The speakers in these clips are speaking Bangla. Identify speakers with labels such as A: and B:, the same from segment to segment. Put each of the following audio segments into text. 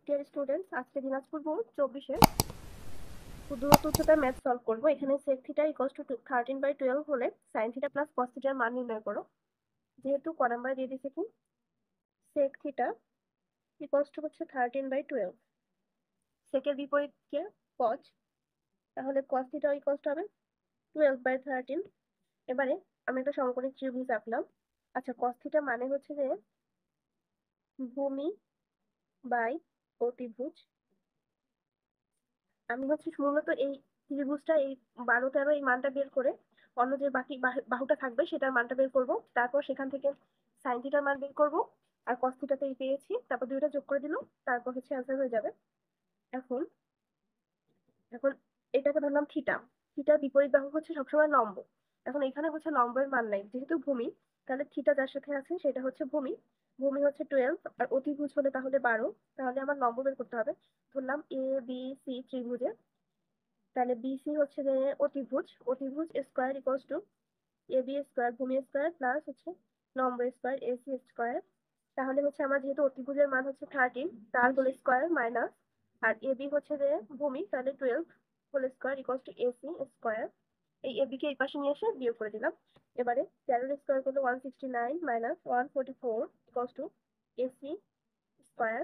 A: ডিয়ার স্টুডেন্টস, আজকে দিনাজপুর বোর্ড 24-এর দূরত্ব উচ্চতার ম্যাথ সলভ করবো। এখানে sec থিটা ইকুয়ালস টু 13/12 হলে sin থিটা প্লাস cos থিটার মান নির্ণয় করো। যেহেতু ক নাম্বার দিয়ে দিয়েছে কি sec থিটা ইকুয়ালস টু হচ্ছে 13/12, সেকের বিপরীতকে cos, তাহলে cos থিটা ইকুয়ালস টু হবে 12/13। এবারে আমি একটা সমকোণী ত্রিভুজ আঁকলাম। আচ্ছা, cos থিটা মানে হচ্ছে যে ভূমি বাই অতিভুজ। আমি হচ্ছে মূলত এই ত্রিভুজটা এই 12-13 এই মানটা বের করে অন্য যে বাকি বাহুটা থাকবে সেটার মানটা বের করব, তারপর সেখান থেকে সাইন থিটার মান বের করব, আর কস থিটাতেই পেয়েছি, তারপর দুইটা যোগ করে দিলাম, তারপর হচ্ছে অ্যান্সার হয়ে যাবে। এখন এখন এটাকে ধরলাম থিটা। থিটার বিপরীত বাহু হচ্ছে সবসময় লম্ব। এখন এখানে হচ্ছে লম্বের মান নাই, যেহেতু ভূমি, তাহলে থিটা যার সাথে আছে সেটা হচ্ছে ভূমি। ভূমি হচ্ছে 12 আর অতিভুজ হলে তাহলে 12। তাহলে আমার লম্ব বের করতে হবে। ধরলাম এ বি সি ত্রিভুজে, তাহলে বিসি হচ্ছে যে অতিভুজ, অতিভুজ square equals to A B square ভূমি স্কোয়ার প্লাস হচ্ছে লম্ব স্কোয়ার এসি স্কোয়ার। তাহলে হচ্ছে আমার যেহেতু অতিভুজের মান হচ্ছে 13, তার হোল স্কোয়ার মাইনাস, আর এ বি হচ্ছে যে ভূমি, তাহলে 12 whole square equals to AC square. এই এ বি কে এই পাশে নিয়ে এসে বিয়োগ করে দিলাম। এবারে 13 স্কোয়ার করলে 169 minus 144 equals to AC square.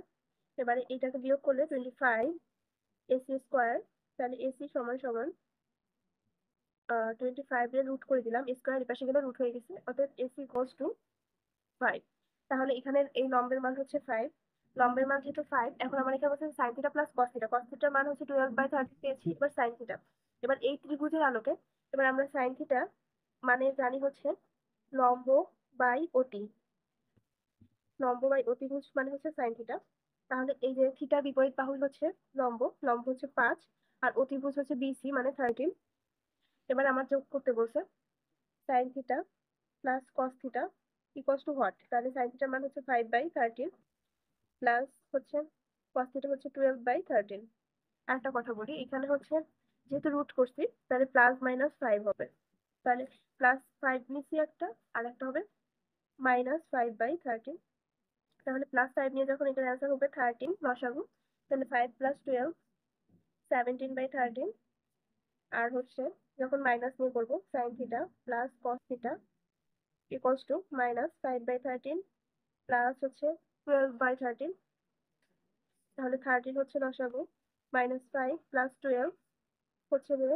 A: এবারে এইটাকে বিয়োগ করলে 25 এসি স্কোয়ার। তাহলে এসি সমান সমান 25 এর রুট করে দিলাম, স্কোয়ার এপাশে গেলে রুট হয়ে গেছে, অর্থাৎ এসি ইকুয়ালস টু 5। তাহলে এখানে এই লম্বের মান হচ্ছে 5। লম্বের মান যেহেতু 5, এখন আমার এখানে বলছে sine theta plus cos theta. Cos থিটার মান হচ্ছে 12/13 পেয়েছি। এবার সাইন থিটা, এবার এই ত্রিভুজের আলোকে এবার আমরা সাইন থিটা মানে জানি হচ্ছে লম্ব বাই অতি। লম্ব বাই অতিভুজ মানে হচ্ছে সাইন থিটা। তাহলে এই যে থিটার বিপরীত বাহু হচ্ছে লম্ব, লম্ব হচ্ছে 5, আর অতিভুজ হচ্ছে বিসি মানে 13। এবার আমার যোগ করতে বলছে sine theta plus cos theta equals to what. তাহলে সাইন থিটার মান হচ্ছে 5/13 প্লাস হচ্ছে কস থিটা হচ্ছে 12/13। একটা কথা বলি, এখানে হচ্ছে যেহেতু রুট করছি তাহলে প্লাস মাইনাস 5 হবে। তাহলে +5 নিচে একটা, আর একটা হবে -5/13। তাহলে +5 নিয়ে যখন এটার অ্যান্সার হবে 13 লসাগু, তাহলে 5 + 12 17/13। আর হচ্ছে যখন মাইনাস নিয়ে করবো sign theta plus cos theta equals to -5/13 plus হচ্ছে 12/13। তাহলে 13 হচ্ছে লসাগু, -5 + 12 হচ্ছে যে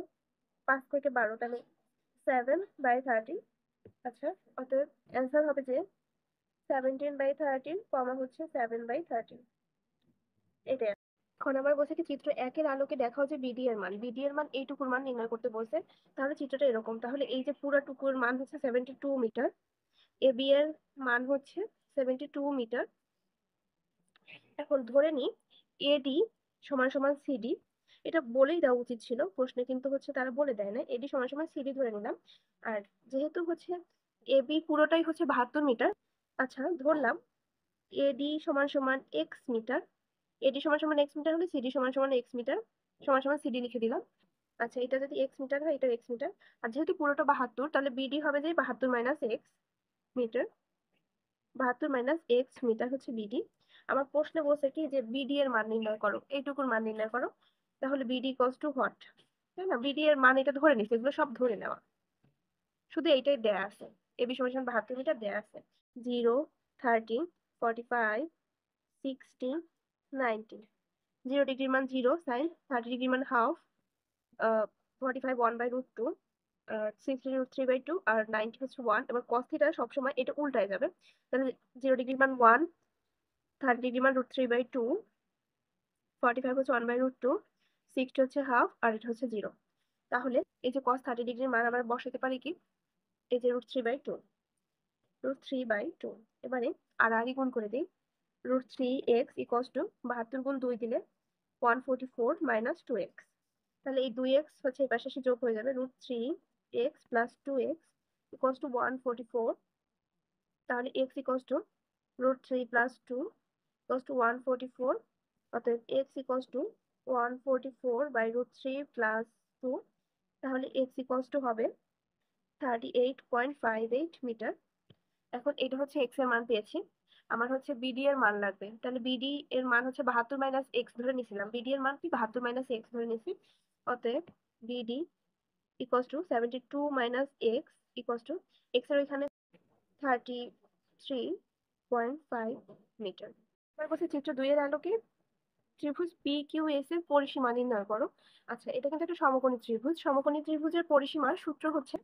A: 5 থেকে 12, তাহলে 7/13। আচ্ছা, অতএব অ্যান্সার হবে যে 17/13 কমা হচ্ছে 7/13। এটাই। এখন আবার বলছে কি চিত্র 1-এর আলোকে দেখাও যে বিডি এর মান। বিডি এর মান এইটুকুর মান নির্ণয় করতে বলছে। তাহলে চিত্রটা এরকম, তাহলে এই যে পুরাটুকুর মান হচ্ছে 72 মিটার, এ বি এর মান হচ্ছে 72 মিটার। এখন ধরে নি এডি সমান সমান সিডি। এটা বলেই দেওয়া উচিত ছিল প্রশ্নে, কিন্তু হচ্ছে তারা বলে দেয় না, এডি সমান সমান সিডি ধরে নিলাম। আর যেহেতু হচ্ছে এবি পুরোটাই হচ্ছে 72 মিটার, আচ্ছা ধরলাম এডি সমান সমান এক্স মিটার। এডি সমান সমান এক্স মিটার হলে সিডি সমান সমান এক্স মিটার সমান সমান সিডি লিখে দিলাম। আচ্ছা, এটা যদি এক্স মিটার হয়, এটা এক্স মিটার। আর যেহেতু পুরোটা 72, তাহলে বিডি হবে যে 72 minus x metre. 72 minus x metre হচ্ছে বিডি। আমার প্রশ্নে বলছে কি যে বিডি এর মান নির্ণয় করো, এইটুকুর মান নির্ণয় করো। তাহলে বিডি ইকুয়ালস টু হোয়াট, তাই না? বিডি এর মান এটা ধরে নিচ্ছে, এগুলো সব ধরে নেওয়া, শুধু এইটাই দেয়া আছে। এবি সমান সমান 72 মিটার দেয়া আছে। 0, 30, 45, 60, 90। 0 ডিগ্রির মান 0 সাইন, 30 ডিগ্রির মান হাফ, 45 1/√2, 60 √3/2, আর 90 হচ্ছে 1। এবার cos থিটা সবসময় এটা উল্টায় যাবে, তাহলে 0 ডিগ্রির মান 1, 30 ডিগ্রির মান √3/2, 45 হচ্ছে 1/√2, 60 হচ্ছে হাফ, আর এটা হচ্ছে 0। তাহলে এই যে cos 30 ডিগ্রির মান আমরা বসাতে পারি কি, এই যে √3/2, √3/2। এবারে আর আগে গুণ করে দিই, √3x ইকুয়ালস টু 72 গুণ 2 দিলে 144 মাইনাস 2x। তাহলে এই 2x হচ্ছে এই পাশে এসে যোগ হয়ে যাবে, √3x plus 2x equals to 144। তাহলে x equals to √3 plus 2 equals to 144। অতএব x ইকুয়ালস টু 144/√3 প্লাস 2। তাহলে x ইকুয়ালস টু হবে 38.58 মিটার। এখন এটা হচ্ছে x এর মান পেয়েছি। আমার হচ্ছে বিডি এর মান লাগবে, তাহলে বিডি এর মান হচ্ছে 72 মাইনাস এক্স ধরে নিছিলাম, বিডি এর মান কি 72 মাইনাস এক্স ধরে নিছি। অতএব BD equals to 72 minus x equals to x এর এখানে 33.5 মিটার। এবার বলছে চিত্র 2 এর আলোকে ত্রিভুজ পি কিউ এস এর পরিসীমা নির্ণয় করো। আচ্ছা, এটা কিন্তু একটা সমকোণী ত্রিভুজ। সমকোণী ত্রিভুজের পরিসীমার সূত্র হচ্ছে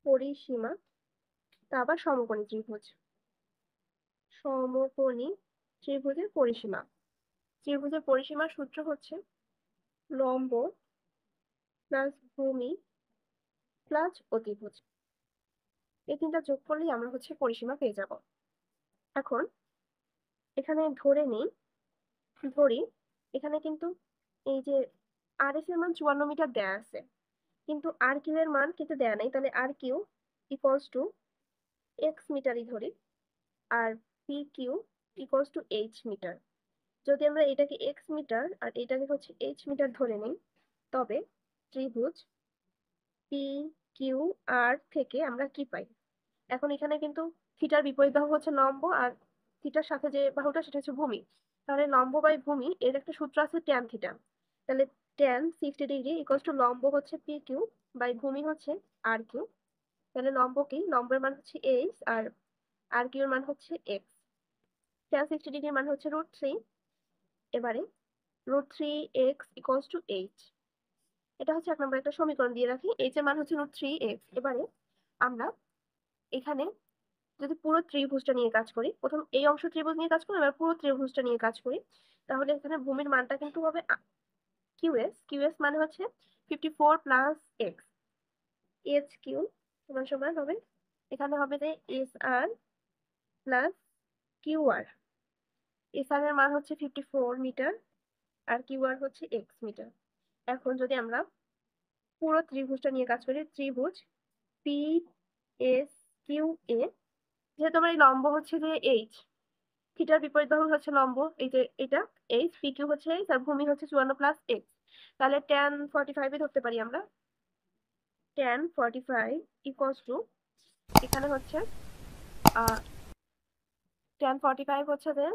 A: পরিসীমা, তা আবার সমকোণী ত্রিভুজ। সমকোণী ত্রিভুজের পরিসীমা, ত্রিভুজের পরিসীমার সূত্র হচ্ছে লম্ব প্লাস ভূমি প্লাস অতিভুজ। এই তিনটা যোগ করলেই আমরা হচ্ছে পরিসীমা পেয়ে যাব। এখন এখানে ধরি এখানে কিন্তু এই যে আর এস এর মান 54 মিটার দেয়া আছে, কিন্তু আর কিউ এর মান কিন্তু দেয়া নাই, তাহলে আর কিউ ইকুয়ালস টু এক্স মিটারই ধরি, আর P Q equals to H meter. যদি আমরা এটাকে এক্স মিটার আর এটাকে হচ্ছে এইচ মিটার ধরে নিই, তবে ত্রিভুজ পি কিউ আর থেকে আমরা কি পাই? এখন এখানে কিন্তু থিটার বিপরীত বাহু হচ্ছে লম্ব, আর থিটার সাথে যে বাহুটা সেটা হচ্ছে ভূমি। তাহলে লম্ব বাই ভূমি এর একটা সূত্র আছে ট্যান থিটা। তাহলে ট্যান 60 ডিগ্রি ইকুয়ালস টু লম্ব হচ্ছে পি কিউ বাই ভূমি হচ্ছে আর কিউ। তাহলে লম্ব কি? লম্বের মান হচ্ছে এইচ আর আর কিউ এর মান হচ্ছে এক্স। ট্যান 60 ডিগ্রির মান হচ্ছে √3। এবারে √3x ইকুয়ালস টু এইচ। এটা হচ্ছে 1 নম্বর একটা সমীকরণ দিয়ে রাখি। এইচ এর মান হচ্ছে √3x। এবারে আমরা এখানে যদি পুরো ত্রিভুজটা নিয়ে কাজ করি, প্রথম এই অংশ ত্রিভুজ নিয়ে কাজ করি, এবার পুরো ত্রিভুজটা নিয়ে কাজ করি, তাহলে এখানে ভূমির মানটা কিন্তু হবে কিউএস মানে হচ্ছে 54 প্লাস এক্স। এইচ কিউ সমান সমান হবে, এখানে হবে যে এস আর প্লাস কিউ আর। এস আর এর মান হচ্ছে 54 মিটার আর কিউ আর হচ্ছে এক্স মিটার। এখন যদি আমরা পুরো ত্রিভুজটা নিয়ে কাজ করি, ত্রিভুজ পি এস কিউ এ, যেহেতু আমার এই লম্ব হচ্ছে যে এইচ, থিটার বিপরীত বাহু হচ্ছে লম্ব, এই যে এটা এইচ, পি কিউ হচ্ছে এইচ আর ভূমি হচ্ছে 54 প্লাস এক্স। তাহলে tan 45 এ ধরতে পারি আমরা। tan 45 ইকুয়ালস টু এখানে হচ্ছে tan 45 হচ্ছে যে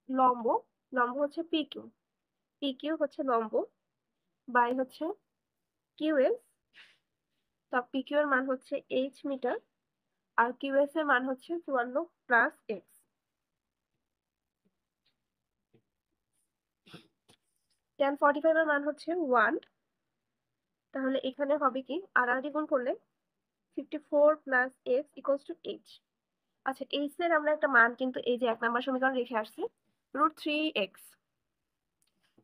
A: লম্ব, লম্ব হচ্ছে পি কিউ হচ্ছে লম্ব বাই হচ্ছে কিউ এস। তা পি কিউ এর মান হচ্ছে এইচ মিটার আর কিউ এস এর মান হচ্ছে 54 প্লাস এক্স। tan 45 এর মান হচ্ছে 1, তাহলে এখানে হবে কি আর গুণ করলে 54 plus x equals to H. আচ্ছা, এইচ এর আমরা একটা মান কিন্তু এই যে 1 নম্বর সমীকরণ রেখে আসছি √3x।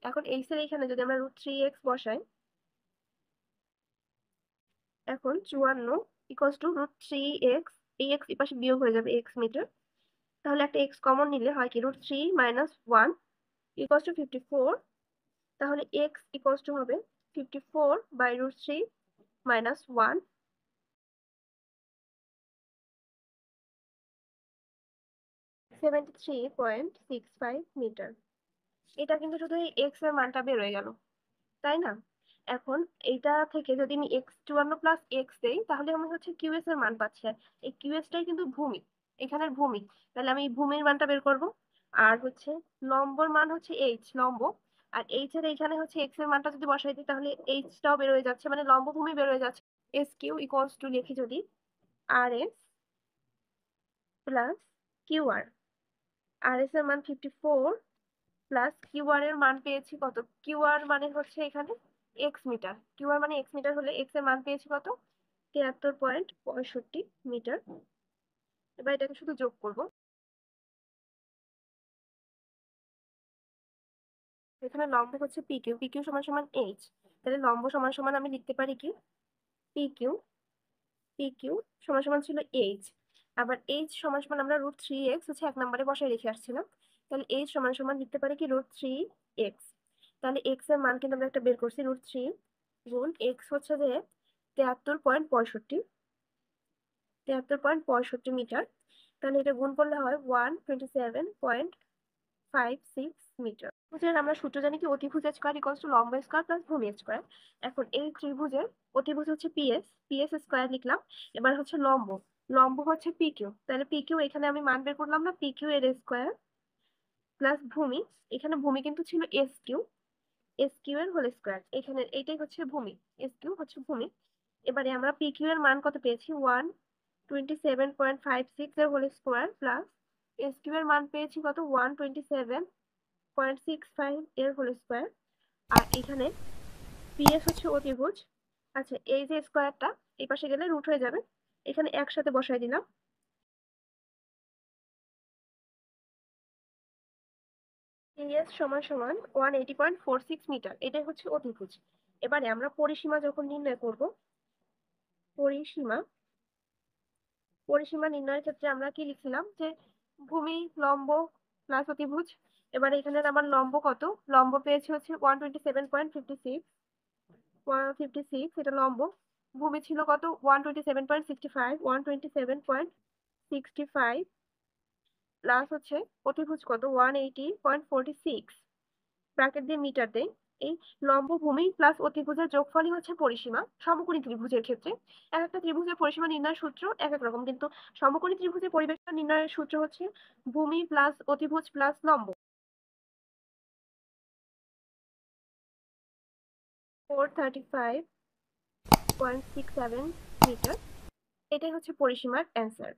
A: এখন এইচ এর এখানে যদি আমরা √3x বসাই, এখন 54 ইকুয়ালস টু √3x, এই x এই পাশে বিয়োগ হয়ে যাবে x মিটার, তাহলে একটা x কমন নিলে হয় কি √3 মাইনাস 1 ইকুয়ালস টু 54। তাহলে x ইকুয়ালস টু হবে 54 বাই √3 মাইনাস 1, 73.65 মিটার। এটা কিন্তু শুধু এই এক্স এর মানটা বের হয়ে গেল, তাই না? এখন এইটা থেকে যদি আমি এক্স 54 প্লাস এক্স দেই, তাহলে আমি হচ্ছে কিউএস এর মান পাচ্ছি। আর এই কিউএসটাই কিন্তু ভূমি, এখানের ভূমি। তাহলে আমি ভূমির মানটা বের করব। আর হচ্ছে লম্বর মান হচ্ছে এইচ, লম্ব। আর এইচ এর এইখানে হচ্ছে এক্স এর মানটা যদি বসাই দিই, তাহলে এইচটাও বের হয়ে যাচ্ছে, মানে লম্ব ভূমি বের হয়ে যাচ্ছে। এস কিউ ইকুয়ালস টু লিখি যদি আর এস প্লাস কিউ আর। আর এস এর মান 54 প্লাস কিউআর এর মান পেয়েছি কত? কিউআর মানে হচ্ছে এখানে এক্স মিটার, কিউআর মানে এক্স মিটার হলে এক্স এর মান পেয়েছি কত? 73.65 মিটার। এবার এটাকে শুধু যোগ করব। এখানে লম্ব হচ্ছে পি কিউ সমান সমান এইচ, তাহলে লম্ব সমান সমান আমি লিখতে পারি কি পি কিউ সমান সমান ছিল এইচ। আবার এইচ সমান সমান আমরা √3x হচ্ছে 1 নম্বরে বসায় রেখে আসছিলাম, তাহলে এইচ সমান সমান লিখতে পারি কি √3x। তাহলে এক্স এর মান কিন্তু আমরা একটা বের করছি, √3 গুণ এক্স হচ্ছে যে 73.65 মিটার। তাহলে এটা গুণ করলে হয় 127.56 মিটার। আমরা সূত্র জানি কি অতিভুজ স্কয়ার ইকুয়ালস টু লম্ব স্কয়ার প্লাস ভূমি স্কয়ার। এখন এই ত্রিভুজের অতিভুজ হচ্ছে পিএস স্কয়ার লিখলাম। এবার হচ্ছে লম্ব, লম্ব হচ্ছে পি কিউ, তাহলে পি কিউ এখানে আমি মান বের করলাম না, পি কিউ এর স্কোয়ার প্লাস ভূমি, এখানে ভূমি কিন্তু ছিল এস কিউ, এস কিউ এর হোল স্কোয়ার, এখানে এইটাই হচ্ছে ভূমি, এস কিউ হচ্ছে ভূমি। এবারে আমরা পি কিউ এর মান কত পেয়েছি, 127.56 এর whole square plus S Q এর মান পেয়েছি কত, 127.65 এর হোল স্কোয়ার। আর এখানে পিএস হচ্ছে অতিভুজ। আচ্ছা, এই যে স্কোয়ারটা এই পাশে গেলে রুট হয়ে যাবে, এখানে একসাথে বসাই দিলাম। পিএস সমান সমান 180.46 মিটার, এটাই হচ্ছে অতিভুজ। এবারে আমরা পরিসীমা যখন নির্ণয় করব, পরিসীমা পরিসীমা নির্ণয়ের ক্ষেত্রে আমরা কি লিখছিলাম যে ভূমি লম্ব প্লাস অতিভুজ। এবারে এখানে আমার লম্ব কত, লম্ব পেয়েছি হচ্ছে 127.56, এটা লম্ব। ভূমি ছিল কত, 127.65, 127.65 প্লাস হচ্ছে অতিভুজ কত, 180.46, ব্র্যাকেট দিয়ে মিটার দেই। এই লম্ব ভূমি প্লাস অতিভুজের যোগফলই হচ্ছে পরিসীমা সমকোণী ত্রিভুজের ক্ষেত্রে। এক একটা ত্রিভুজের পরিসীমা নির্ণয়ের সূত্র এক এক রকম, কিন্তু সমকোণী ত্রিভুজের পরিবেষ্টন নির্ণয়ের সূত্র হচ্ছে ভূমি প্লাস অতিভুজ প্লাস লম্ব। 435.67 মিটার, এটাই হচ্ছে পরিসীমার অ্যান্সার।